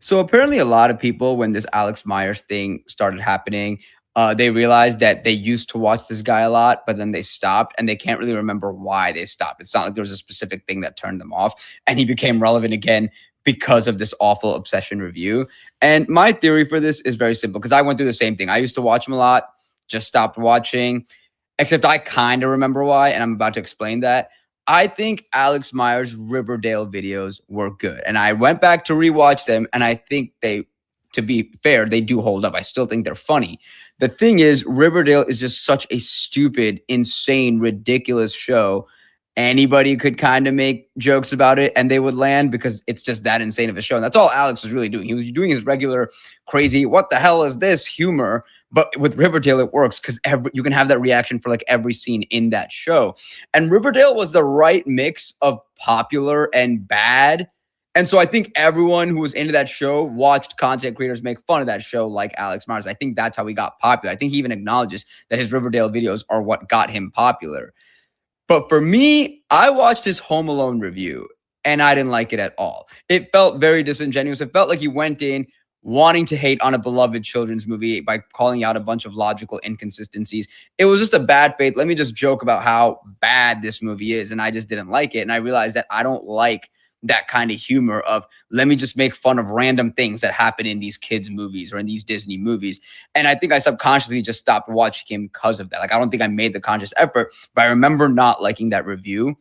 So apparently, a lot of people, when this Alex Myers thing started happening, they realized that they used to watch this guy a lot, but then they stopped, and they can't really remember why they stopped. It's not like there was a specific thing that turned them off, and he became relevant again because of this awful obsession review. And my theory for this is very simple because I went through the same thing. I used to watch him a lot, just stopped watching. Except I kind of remember why, and I'm about to explain that. I think Alex Myers' Riverdale videos were good. And I went back to rewatch them, and I think they, to be fair, they do hold up. I still think they're funny. The thing is, Riverdale is just such a stupid, insane, ridiculous show. Anybody could kind of make jokes about it and they would land because it's just that insane of a show. And that's all Alex was really doing. He was doing his regular crazy, what the hell is this humor? But with Riverdale, it works because you can have that reaction for like every scene in that show. And Riverdale was the right mix of popular and bad. And so I think everyone who was into that show watched content creators make fun of that show like Alex Myers. I think that's how he got popular. I think he even acknowledges that his Riverdale videos are what got him popular. But for me, I watched his Home Alone review and I didn't like it at all. It felt very disingenuous. It felt like he went in wanting to hate on a beloved children's movie by calling out a bunch of logical inconsistencies. It was just a bad faith. Let me just joke about how bad this movie is. And I just didn't like it. And I realized that I don't like that kind of humor of let me just make fun of random things that happen in these kids' movies or in these Disney movies. And I think I subconsciously just stopped watching him because of that. Like, I don't think I made the conscious effort, but I remember not liking that review.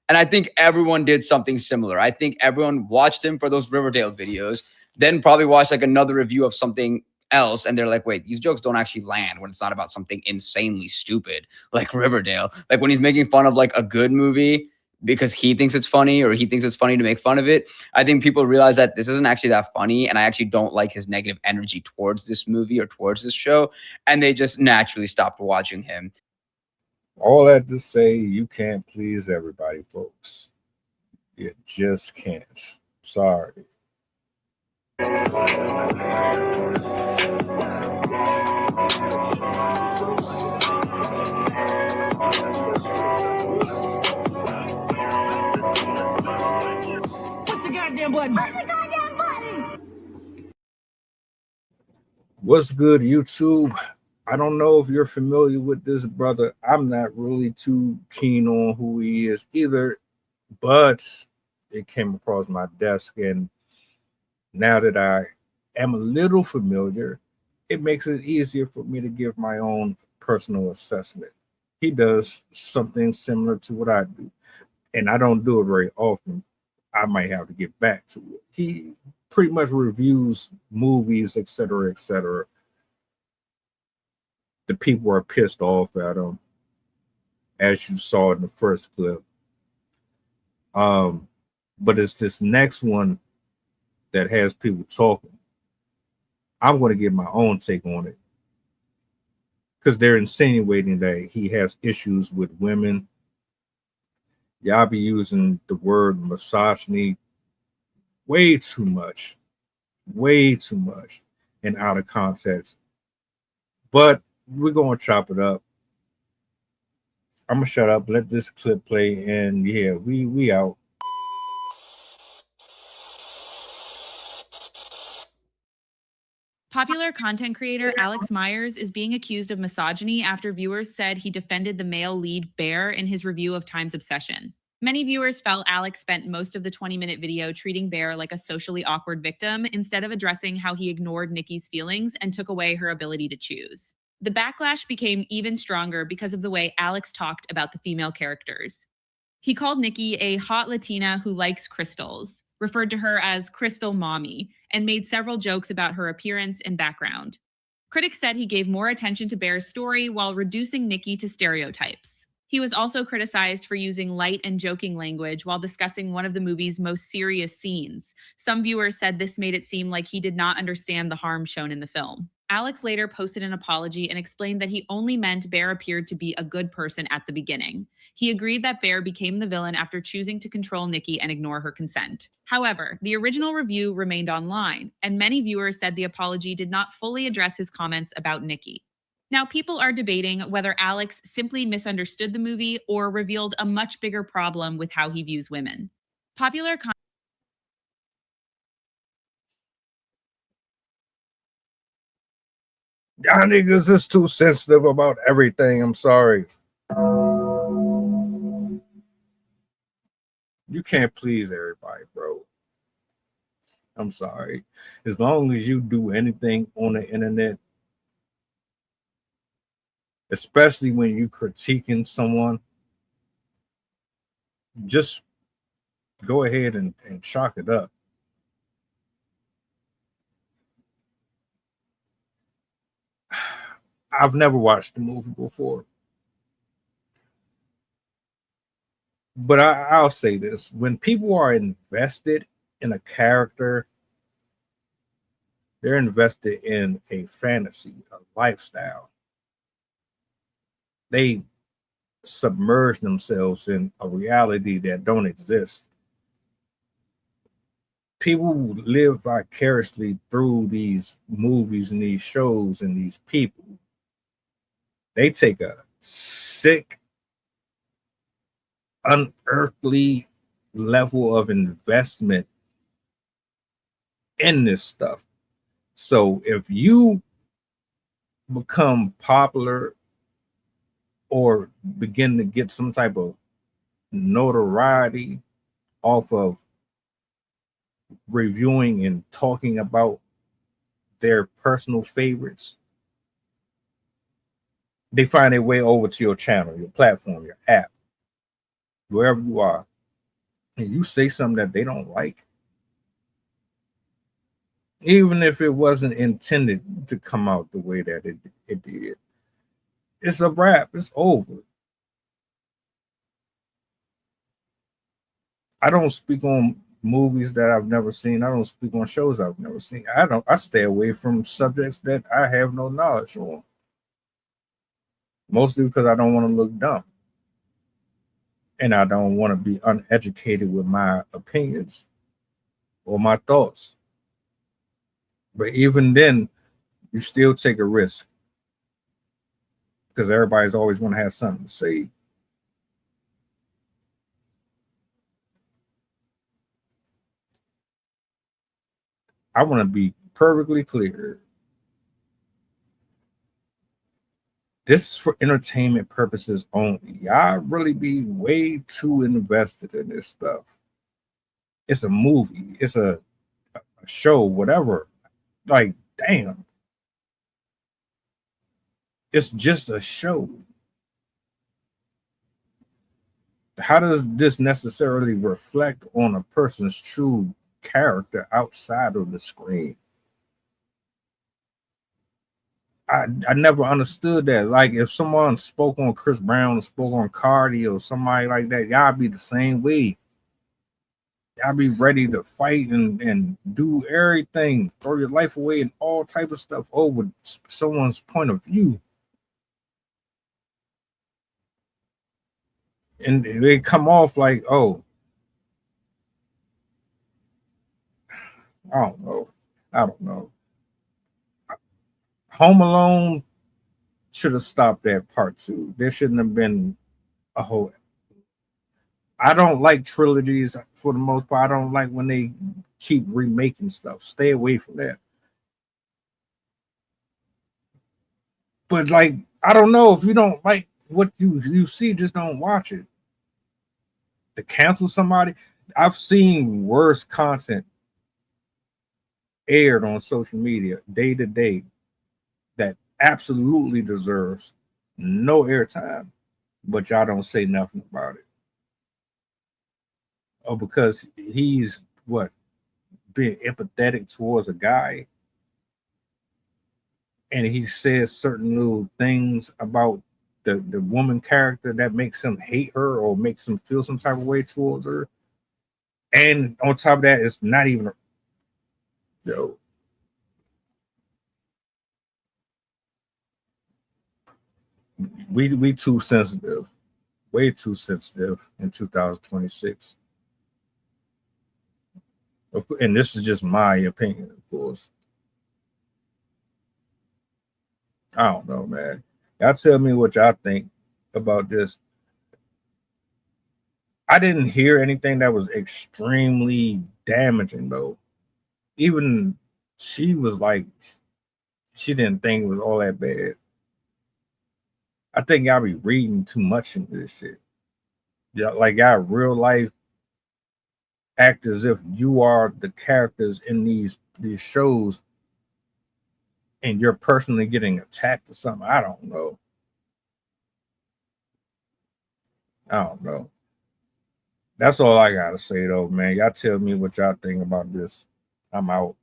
And I think everyone did something similar. I think everyone watched him for those Riverdale videos, then probably watched like another review of something else. And they're like, wait, these jokes don't actually land when it's not about something insanely stupid like Riverdale. Like when he's making fun of like a good movie because he thinks it's funny or he thinks it's funny to make fun of it. I think people realize that this isn't actually that funny. And I actually don't like his negative energy towards this movie or towards this show. And they just naturally stopped watching him. All that to say, you can't please everybody, folks. You just can't. Sorry. What's the goddamn button? What's the goddamn button? What's good, YouTube? I don't know if you're familiar with this brother. I'm not really too keen on who he is either, but it came across my desk, and now that I am a little familiar, it makes it easier for me to give my own personal assessment. He does something similar to what I do, and I don't do it very often. I might have to get back to it. He pretty much reviews movies, etc., etc. The people are pissed off at him, as you saw in the first clip. But it's this next one that has people talking. I'm going to give my own take on it because they're insinuating that he has issues with women. Y'all be using the word misogyny way too much, and out of context. But we're going to chop it up. I'm going to shut up, let this clip play, and yeah, we out. Popular content creator Alex Myers is being accused of misogyny after viewers said he defended the male lead Bear in his review of Time's Obsession. Many viewers felt Alex spent most of the 20-minute video treating Bear like a socially awkward victim instead of addressing how he ignored Nikki's feelings and took away her ability to choose. The backlash became even stronger because of the way Alex talked about the female characters. He called Nikki a hot Latina who likes crystals, referred to her as Crystal Mommy, and made several jokes about her appearance and background. Critics said he gave more attention to Bear's story while reducing Nikki to stereotypes. He was also criticized for using light and joking language while discussing one of the movie's most serious scenes. Some viewers said this made it seem like he did not understand the harm shown in the film. Alex later posted an apology and explained that he only meant Bear appeared to be a good person at the beginning. He agreed that Bear became the villain after choosing to control Nikki and ignore her consent. However, the original review remained online, and many viewers said the apology did not fully address his comments about Nikki. Now, people are debating whether Alex simply misunderstood the movie or revealed a much bigger problem with how he views women. Popular Y'all niggas is too sensitive about everything. I'm sorry. You can't please everybody, bro. I'm sorry. As long as you do anything on the internet, especially when you critiquing someone, just go ahead and chalk it up. I've never watched the movie before, but I'll say this: when people are invested in a character, they're invested in a fantasy, a lifestyle. They submerge themselves in a reality that don't exist. People live vicariously through these movies and these shows and these people. They take a sick, unearthly level of investment in this stuff. So if you become popular or begin to get some type of notoriety off of reviewing and talking about their personal favorites, they find their way over to your channel, your platform, your app, wherever you are, and you say something that they don't like, even if it wasn't intended to come out the way that it did, it's a wrap. It's over. I don't speak on movies that I've never seen. I don't speak on shows I've never seen. I stay away from subjects that I have no knowledge on. Mostly because I don't want to look dumb. And I don't want to be uneducated with my opinions or my thoughts. But even then, you still take a risk. Because everybody's always going to have something to say. I want to be perfectly clear. This is for entertainment purposes only. Y'all really be way too invested in this stuff. It's a movie. It's a show, whatever. Like, damn. It's just a show. How does this necessarily reflect on a person's true character outside of the screen? I never understood that. Like, if someone spoke on Chris Brown or spoke on Cardi or somebody like that, y'all be the same way. Y'all be ready to fight and do everything, throw your life away and all type of stuff over someone's point of view. And they come off like, oh, I don't know. Home Alone should have stopped at part 2. There shouldn't have been a whole. I don't like trilogies for the most part. I don't like when they keep remaking stuff. Stay away from that. But like, I don't know, if you don't like what you see, just don't watch it. To cancel somebody, I've seen worse content aired on social media day to day that absolutely deserves no airtime, but y'all don't say nothing about it. Oh, because he's what, being empathetic towards a guy, and he says certain little things about the woman character that makes him hate her or makes him feel some type of way towards her. And on top of that, it's not even yo. We too sensitive, way too sensitive in 2026. And this is just my opinion, of course. I don't know, man. Y'all tell me what y'all think about this. I didn't hear anything that was extremely damaging, though. Even she was like, she didn't think it was all that bad. I think y'all be reading too much into this shit. Yeah, like y'all real life act as if you are the characters in these shows and you're personally getting attacked or something. I don't know. That's all I gotta say though, man. Y'all tell me what y'all think about this. I'm out.